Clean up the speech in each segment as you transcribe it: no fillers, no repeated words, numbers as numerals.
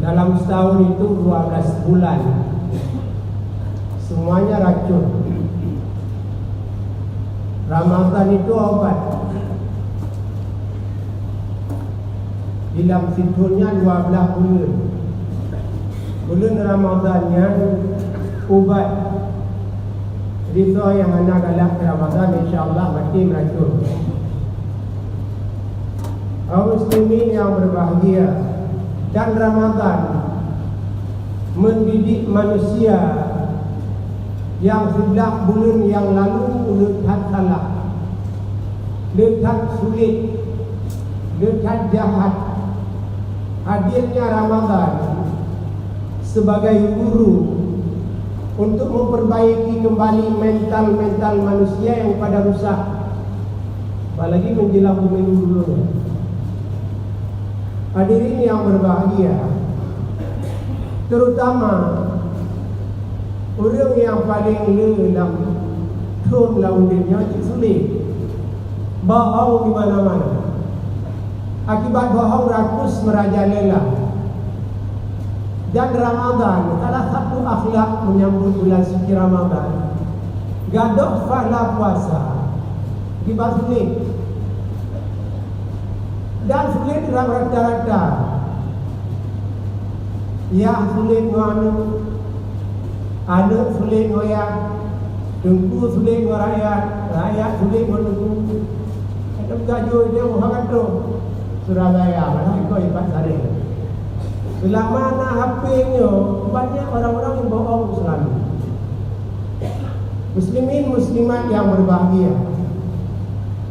Dalam setahun itu 12 bulan semuanya racun. Ramadan itu obat. Dalam situnya 12 bulan. Bulan Ramadannya ubat. Jadi so yang anak galak Ramadan insyaAllah mati meracun. Kaum muslimin yang berbahagia, dan Ramadan mendidik manusia yang sudah bulan yang lalu letak salah, letak sulit, letak jahat. Hadirnya Ramadan sebagai guru untuk memperbaiki kembali mental manusia yang pada rusak, apalagi menjelang pemilu dulu. Hadirin yang berbahagia, terutama orang yang paling dalam turun laundenya sulit bohong di mana-mana. Akibat bohong rakus merajalela. Dan Ramadan, salah satu akhlak menyambut bulan suci Ramadan, gaduh pahala puasa. Akibat sulit. Dan sulit dalam rata-rata. Ya sulit nganu, anak sulit ngoyak, dengku sulit ngorayat, rakyat sulit menunggu. Ada gajuh dia muhammad tu Surabaya, mana ikut ibat sari. Selama nak HP-nya, banyak orang-orang yang bohong selalu. Muslimin muslimat yang berbahagia,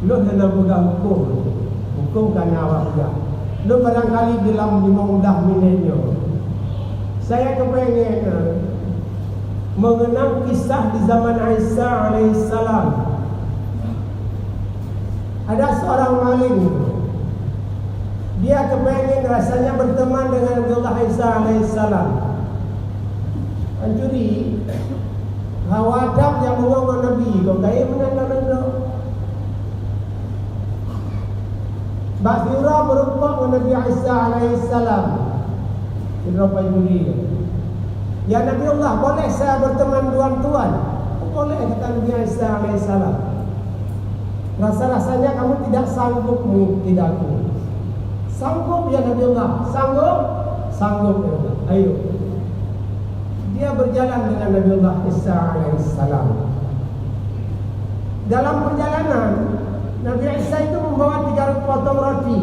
lu dalam pegang hukum kan awak juga. Lu barangkali dalam 15 minitnya saya kepengen mengenang kisah di zaman Isa alaihissalam. Ada seorang maling, dia kepengen rasanya berteman dengan Nabiullah Isa alaihissalam. Pencuri hawadab yang membawa Nabi, kau kaya menang-menang. Basira berupa Nabi Isa alaihissalam. Berapa juri? Ya Nabi Allah, boleh saya berteman tuan-tuan? Boleh, kata Nabi Isa alaihissalam. Rasa-rasanya kamu tidak sanggup mengikuti aku. Sanggup ya Nabi Allah? Sanggup? Sanggup ya Allah. Ayo. Dia berjalan dengan Nabi Allah Isa alaihissalam. Dalam perjalanan, Nabi Isa itu membawa 3 potong roti.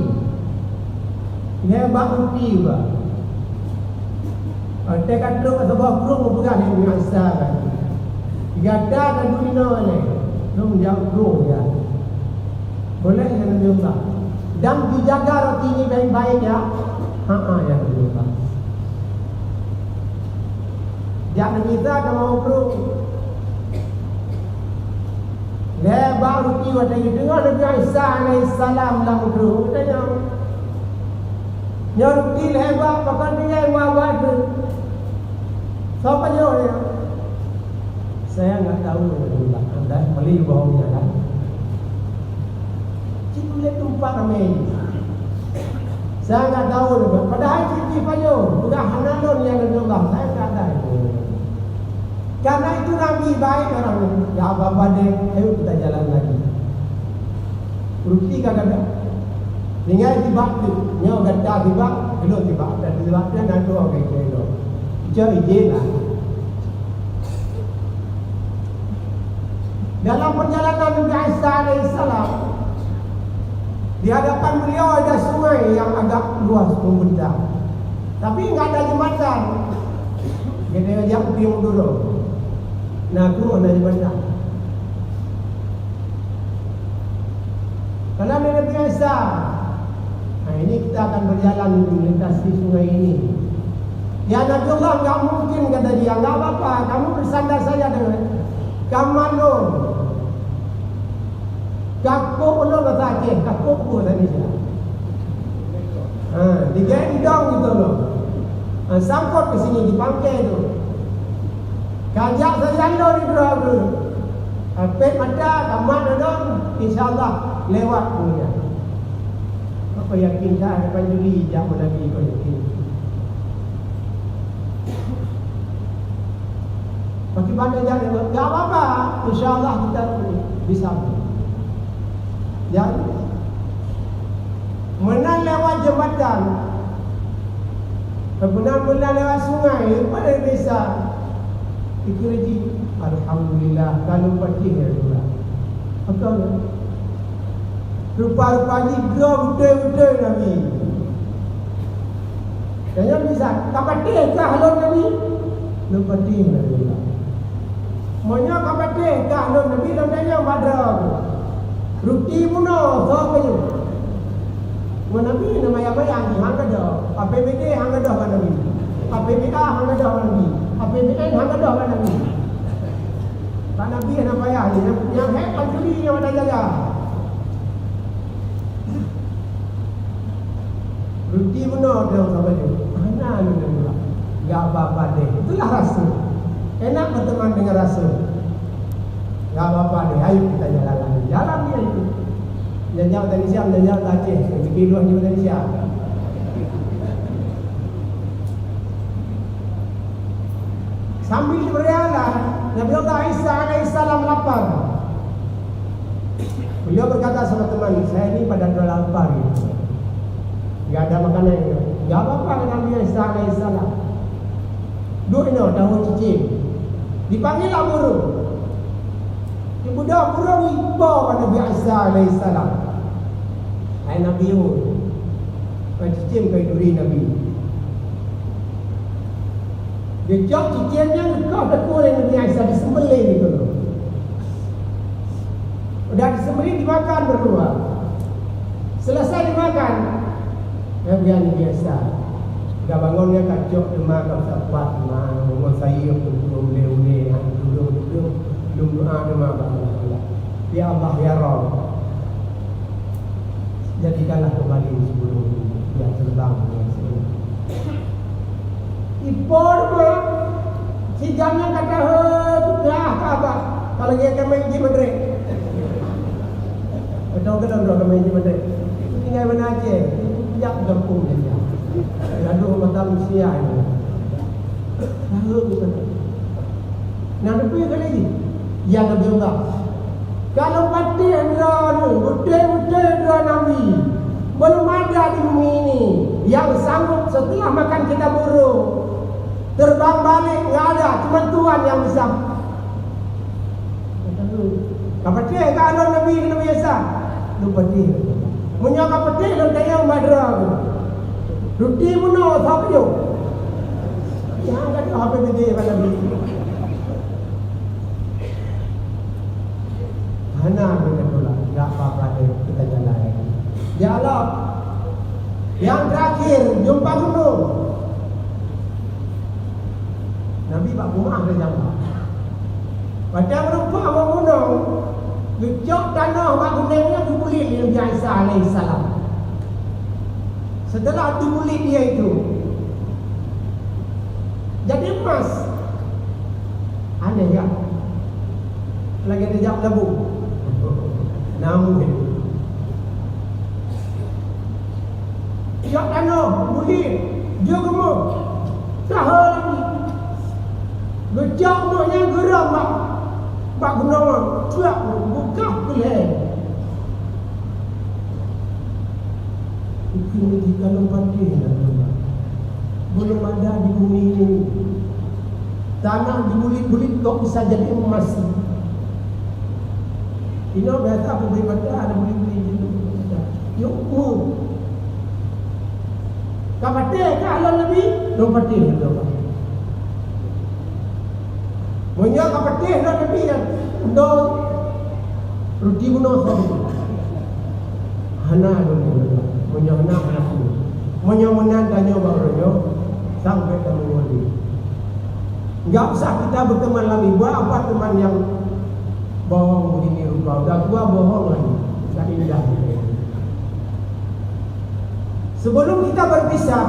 Hebat roti juga. Dia kata sebuah kerung berpegang Nabi Isa kan. Gada dan dunia ni. Dia menjauh kerung ya. Boleh ya Nabi Allah. Dan dijaga roti ini baik-baik ya. Ya Nabi Allah. Jak Nabi Isa dah mau kerung. Dia baru tiba lagi dengar Nabi Isa alaihissalam dalam kerung. Dia tanya, nyaruti lebar pakai dia yang buat tu. Siapa dia? Saya enggak tahu Anda beli bohongnya kan. Cikgu lihat tumpah kami. Saya enggak tahu. Padahal cikgu payo, bukan hanalon yang Allah. Saya enggak tahu. Karena itu Nabi baik orang ini. Ya apa-apa deh, ayo kita jalan lagi. Ruti kagak. Tinggal tiba tu, nyaw gata tiba, belum tiba, dan tiba dan nanti orang kaya. Cari jelah. Dalam perjalanan Nabi Isa alaihissalam, di hadapan beliau ada sungai yang agak luas membentang, tapi enggak ada jembatan. Dia ajak pergi dulu. Nah, aku ada jembatan. Kalau Nabi Isa, ini kita akan berjalan melintasi sungai ini. Ya Nabi Allah, enggak mungkin kata dia, enggak apa-apa, kamu bersandar saja dengan kamano. Kakuk ulo bahasa Aceh, kakuk pun tadi saya. Digendong gitu loh. Sangkut ke sini dipangkai tu. Kajak sejando di berabu. Pet mata, kamat dong, insyaAllah lewat punya. Apa yakin saya depan juri, jangan Nabi kau yakin. mana jalan tak apa-apa, insya-Allah kita bisa. Jadi menang lewat jembatan, menang lewat sungai pada desa Ikirji, alhamdulillah kalau patih ya Allah. Apa ni? Rupa-rupanya betul-betul Nabi. Jangan bisa, tak patih kah halon Nabi? Lu patih Nabi. Monya tak patih kah halon Nabi namanya Badar. Ruti muno sahaja. Nabi nama yang bayang hang ada. APBD hang ada kan Nabi. APBA hang ada kan Nabi. APBN hang ada kan Nabi. Pak Nabi nama bayang yang hebat juri yang ada jaga. Ruti muno dia sahaja. Mana ni pula? Enggak apa-apa deh. Itulah rasa. Enak berteman dengan rasa. Enggak apa-apa deh. Ayo kita jalan lagi. Jalan dia itu. Jangan dari siap, jangan tak Aceh. Bikin dua juga dari siap. Sambil berjalan, Nabi Allah Isa alaihissalam lapar. Beliau berkata sama teman, saya ini pada lapar. Enggak ada makanan. Enggak apa-apa Nabi Isa alaihissalam. Duduk ni tahu cicing. Dipanggil lah burung. Budak burung iba pada Nabi Isa alaihissalam. Hai Nabi you. Cicing kai duri Nabi. Dia jauh cicingnya kau dah oleh Nabi Isa disembelih gitu. Udah disembelih dimakan berdua. Selesai dimakan, Nabi Isa dah bangunnya kacau demam tak kuat demam. Ngomong saya belum boleh duduk doa demam Allah. Ya Allah ya Rabb. Jadikanlah kembali sebelum dia terbang dengan sini. Ipor pun si jangan kata dah apa kalau dia akan main di Madrid. Betul akan main di Madrid. Itu tinggal mana Aceh. Itu jak kampung dia. Lalu mata manusia ini. Lalu kita. Nah, apa yang lagi? Yang Nabi Allah. Kalau mati Indra ni, betul-betul Indra Nabi. Belum ada di bumi ini yang sanggup setelah makan kita burung terbang balik, enggak ada, cuma Tuhan yang bisa. Apa dia kalau Nabi biasa? Lupa dia. Punya apa dia dan dia madra. Ruti muno tak yo. Yang kata apa dia pada Nabi. Hana betul enggak apa-apa deh kita jalan. Ya Allah. Yang terakhir jumpa gunung. Nabi bak rumah dia jumpa. Pada berupa bak gunung, gejok tanah bak gunungnya dibulit Nabi Isa alaihissalam. Setelah dibulit dia itu jadi emas. Aneh ya. Lagi dia jawab lebu. Namun Jok tanah, bulit, dia gemuk. Tahan lagi. Gejak maknya geram bak gunung. Cuak, buka pilih. Ini kalau pakai belum ada di bumi ini. Tanah dibulit-bulit kok bisa jadi emas. Ini biasa aku beribadah ada bulit-bulit. Yuk, kapatih kalau Nabi, kapatih itu. Punya kapatih Nabi yang do ruti bunuh sahaja. Hana dulu, punya hana aku. Punya mana tanya barunya sampai ke Mongoli. Enggak usah kita berteman lagi. Buat apa teman yang bohong begini rupa? Dah tua bohong lagi. Tak indah. Sebelum kita berpisah,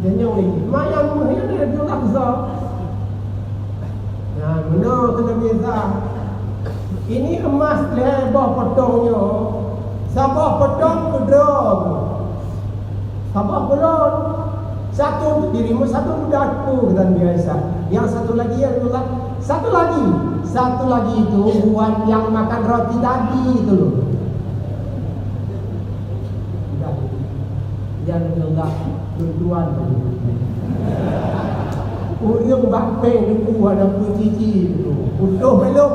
dia nyong lagi. Mayang muhir dia dulu aksa. Nah, benar kena biasa. Ini emas lebah potongnya. Sabah potong kedong. Sabah belon. Satu untuk dirimu, satu untuk aku, kata Nabi Aisyah. Yang satu lagi ya Rasulullah. Satu lagi itu buat yang makan roti tadi itu loh. Ya Rasulullah, tuan. Uriung bakpe itu ada cici itu. Udah belum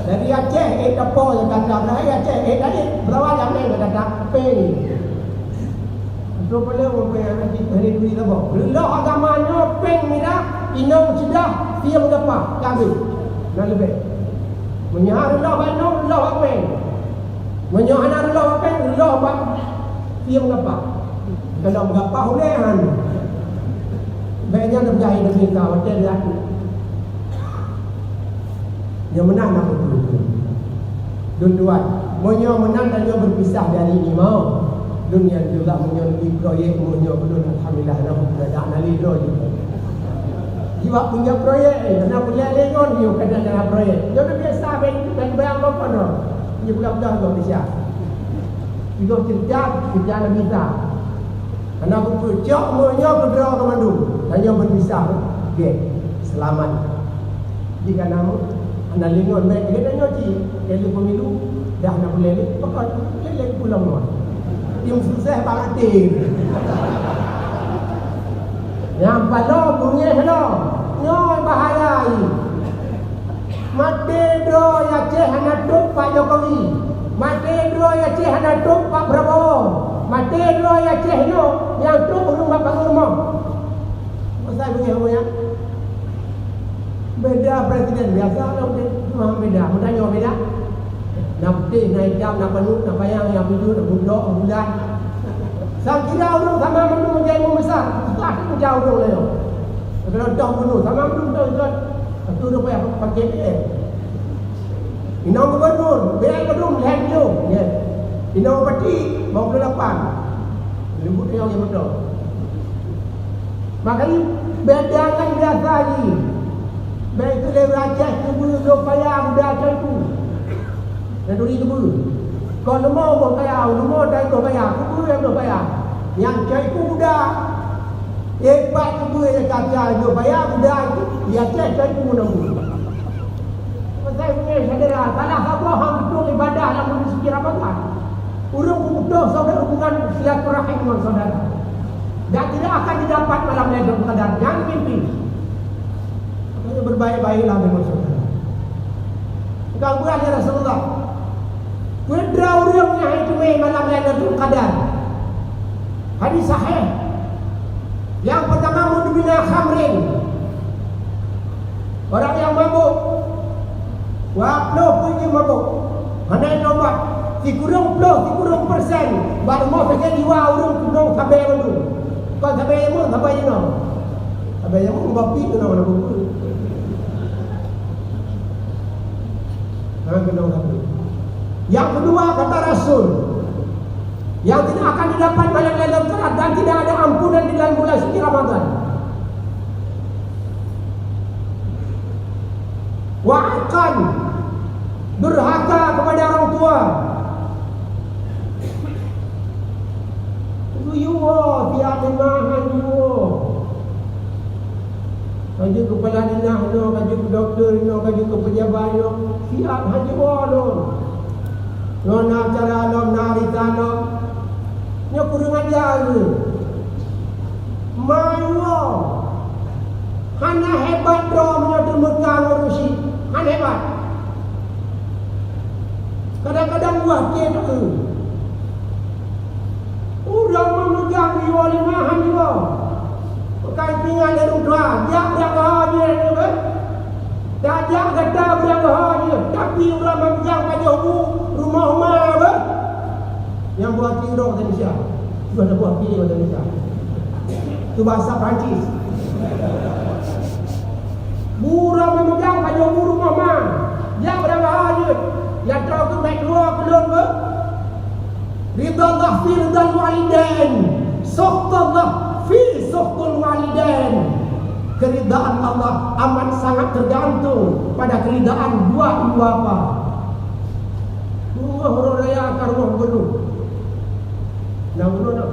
dari Aceh, Dapo yang kata, dari Aceh, tadi berapa jam ni kata pe. Itu belum nanti hari ini kita bawa. Belum agamanya peng mira, inong sudah dia mengapa kami. Nak lebih. Menyahar Allah banyak, Allah peng. Menyahar Allah peng, Allah bang. Dia mengapa? Kalau mengapa hulehan. Baiknya terjadi demi kau, dia aku. Yang menang nak betul. Dua-dua. Monyo menang dan dia berpisah dari ini mau. Dunia juga monyo di proyek monyo belum alhamdulillah nak berada nali do juga. Jiwa punya proyek, nak boleh lengon dia kena dalam proyek. Dia dah biasa ben bayang apa dah. Dia budak-budak tu Malaysia. Dia kerja lebih tak. Anak betul cok monyo kedua ke Bandung. Dan dia berpisah. Okey, selamat. Jika nama anda lengon baik dia tanya cik elok pemilu dah nak boleh lek pakai lek pulang mah yang susah banget yang balong bunyi hello nyoi bahaya mati do ya ceh anak tuk Pak Jokowi mati do ya ceh anak tuk Pak Prabowo mati do ya ceh no yang tuk rumah bangun rumah masa bunyi ya beda presiden biasa lah memang beda. Mudahnya beda. Nak putih, nak hitam, nak penuh, nak bayang, nak biru, nak budok, bulan. Sang kira urung sama mendung menjadi membesar. Setelah itu jauh urung leo. Kalau dah penuh sama mendung dah itu. Itu dah payah pakai dia. Inau gubernur, biar gubernur melihat dia. Ya. Inau bupati, 28. Lembut yang betul. Makanya bedakan biasa lagi. Baik tu dia rakyat kubur do payah muda tu. Dan duri kubur. Kalau lemah pun payah, lemah dah tu payah, kubur yang tu payah. Yang cai muda. Hebat kubur yang kata do payah muda itu, dia cai kubur namu. Saya punya saudara, salah apa hang betul ibadah dalam rezeki Ramadan. Urung betul saudara hubungan silaturahim dengan saudara. Dan tidak akan didapat malam Lailatul Qadar. Jangan mimpi. Berbaik-baiklah dengan saudara. Kalau bukan ya Rasulullah. Wedra urangnya itu malam Lailatul Qadar. Hadis sahih. Yang pertama mudmina khamrin. Orang yang mabuk. Waploh punya mabuk. Handai tobat. Dikurung ploh, dikurung persen. Baru mau saja diwa urung kurung sampai dulu. Kau sampai yang sampai yang no. Sampai yang bapi tu nama buku. Yang kedua kata Rasul, yang tidak akan didapat malam Lailatul Qadar dan tidak ada ampunan di dalam bulan suci Ramadan. Wa'akan, durhaka kepada orang tua. Yuwa tiada mahan yuwa. Kaju kepala dinas no, kaju ke doktor no, kaju ke pejabat no, siap haji no. No nak cara no, narita no. Nya kurang ajar ni. Mayo. Hana hebat do menyotu Mekah ngurusi. Hana hebat. Kadang-kadang buah dia tu. Udah memegang yuwa limahan yuwa. Pakai pinggan dari rumah, dia haji ni kan? Dia kata berapa haji, tapi orang memegang pada rumah kan? Yang buat tirong dari Malaysia, tu ada buat pilih dari Malaysia. Tu bahasa Perancis. Burang memegang pada rumah mah, dia berapa haji? Yang tahu tu naik keluar belum ke? Ridha Allah fi ridhal walidain, sukhta Allah fi sukhtul walidain. Keridaan Allah amat sangat tergantung pada keridaan dua ibu bapa. Rumah orang raya akan rumah gubernur. Nak gubernur nak?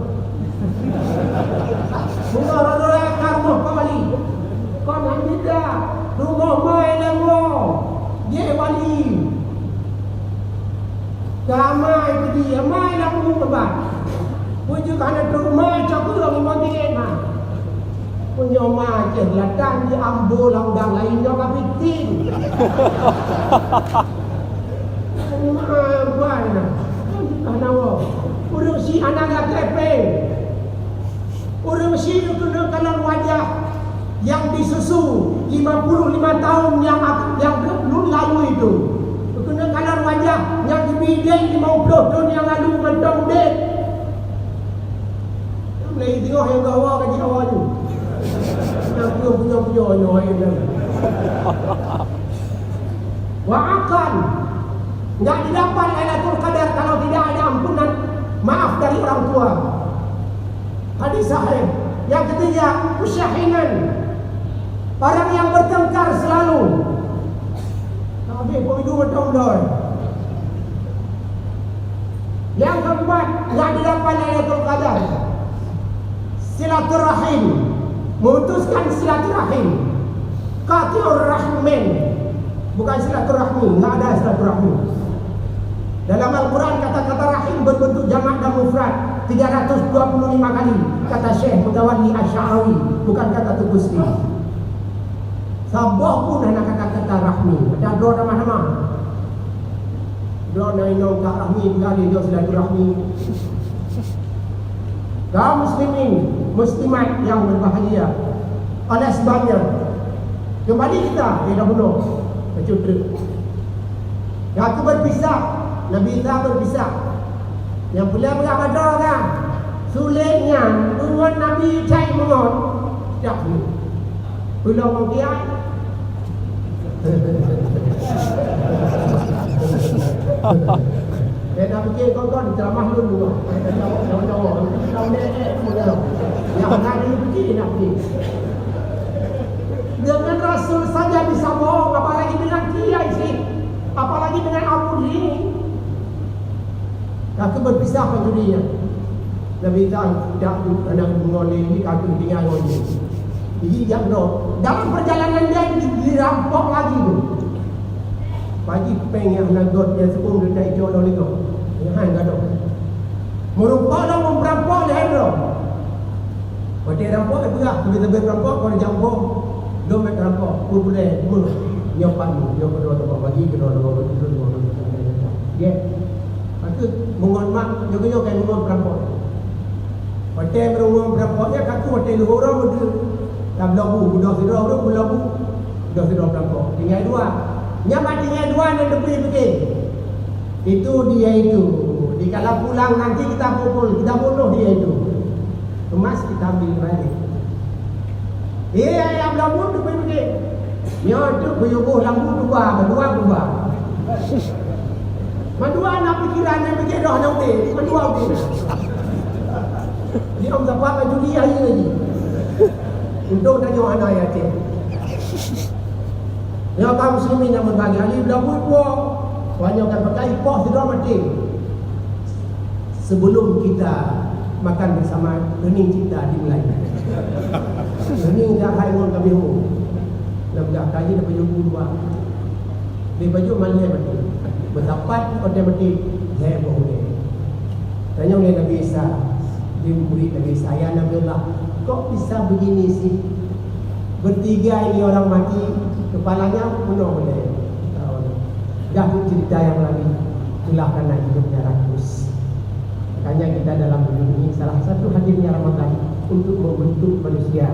dia mai lah mengubat. Pujuk kana rumah cakap orang mati mah. Punya mah je ladang di ambo laudang lainnya tapi tin. Mana? Karena urus si anak laki urus si itu kalau wajah yang disusu 55 tahun yang belum lalu itu. Kena kalau wajah yang dibidai 50 tahun yang lalu mentong dek. Mulai tengok yang bawah kaji awal tu. Yang punya yang wa'akan enggak didapat Lailatul Qadar kalau tidak ada ampunan maaf dari orang tua. Hadis sahih. Yang ketiga, musyahinan, orang yang bertengkar selalu. Nabi pun itu betul-betul. Yang keempat, enggak didapat Lailatul Qadar. Silaturahim, memutuskan silaturahim. Qati'ur rahmin, bukan silaturahmi, enggak ada silaturahmi. Dalam Al-Quran kata-kata rahim berbentuk jamak dan mufrad 325 kali. Kata Syekh Mutawalli Asy'ari, bukan kata Tubusti. Sabah pun ada kata-kata rahmi. Ada doa nama-nama. Doa nainong tak rahmi, kali dia silaturahmi. Kaum muslimin, muslimat yang berbahagia. Oleh sebabnya, kembali kita dah bunuh bercudra. Yang aku berpisah, Nabi Isa berpisah. Yang pula berabada kan, sulitnya tuan Nabi cai mengot. Tak boleh. Pula orang kiai. Dia nak fikir kau-kau ceramah dulu. Jawab-jawab. Kau ni yang nak dia fikir nak fikir. Dengan Rasul saja bisa bohong, apalagi dengan kiai sih, apalagi dengan Abu ini. Aku berpisah dengan dirinya. Nabi tidak anak mengoleh ini, aku tinggal oleh. Jadi yang dalam perjalanan dia dirampok lagi tu. Pagi pengen nagot dia sepuluh dia tak jual oleh tu. Yang ada. Merupakan memperampok lehero. Pada rampok belah, lebih rampok kalau jambok. Dompet rampok, boleh nyopan, nyopan dua tempat bagi kedua dua. Ya, aku mengon mak, jogo kayak mengon rampok. Hotel mengon rampoknya, aku hotel orang betul. Tak lagu, budak sedar orang bulabu, budak sedar rampok. Tinggal dua, nyaman tinggal dua dan lebih begini. Itu dia itu. Di kalau pulang nanti kita pukul, kita bunuh dia itu. Kemas kita ambil balik. Yang lambu tu pergi. Dia tu berjubuh lambu dua, berdua. Madua nak pikiran yang fikir dah nak okey. Madua okey. Dia orang dapat baju dia lagi. Untuk tanya anak yatim. Ya kaum muslimin yang berbagi ali lambu puak. Banyakkan pakai poh sudah mati. Sebelum kita makan bersama, hening kita dimulai. Hening dah haingon kami hu. Nak dah kaji dah baju dua. Di baju malai mati. Berdapat pada mati saya boleh. Tanya oleh Nabi Isa, dia murid Nabi Isa, ya Nabi Allah, kok bisa begini sih? Bertiga ini orang mati, kepalanya penuh oleh. Dah cerita yang lagi, itulah karena hidupnya rakus. Makanya kita dalam dunia ini salah satu hadirnya Ramadan untuk membentuk manusia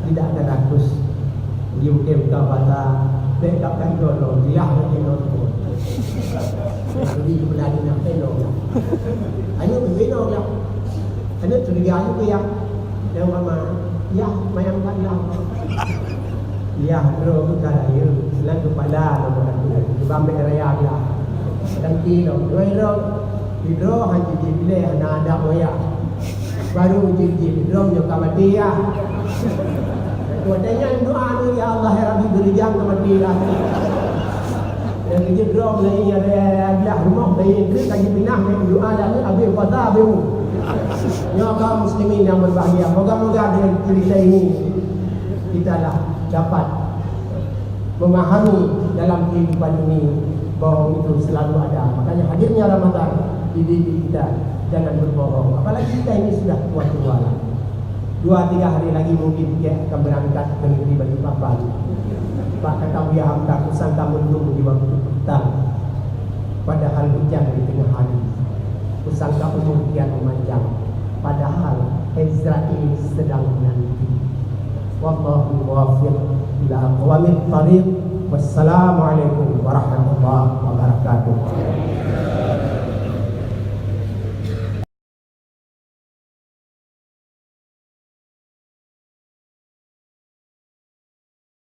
tidak ada rakus. Dia mungkin kata dekapkan dulu, dia mungkin nonton. Jadi kebenaran nak penuh lah. Hanya berbeza lah. Hanya curiga juga ya. Yang mama, ya mayang lah. Ya, terus kita raya. Selain kepala, kita ambil raya dia. Nanti dong, Hidro hanya dipilih anak ada moya. Baru jadi hidro juga mati ya. Wadanya doa tu ya Allah ya Rabbi beri jangan mati lah. Yang hidro lagi ada belah rumah bayi itu kaji pinah doa dan habis pada habis. Ya kaum muslimin yang berbahagia, moga-moga dengan cerita ini kita lah dapat memahami dalam kehidupan ini bahwa itu selalu ada. Makanya hadirnya Ramadan Jadi kita jangan berbohong. Apalagi kita ini sudah tua-tua lah. 2-3 hari lagi mungkin dia akan berangkat ke negeri Balikpapan. Pak kata Buya Hamka, aku sangka mendung di waktu petang, padahal hujan di tengah hari. Aku sangka umur kian memanjang, padahal Israel sedang menanti. Wallahu muwaffiq ila aqwamit thariq. Wassalamualaikum warahmatullahi wabarakatuh.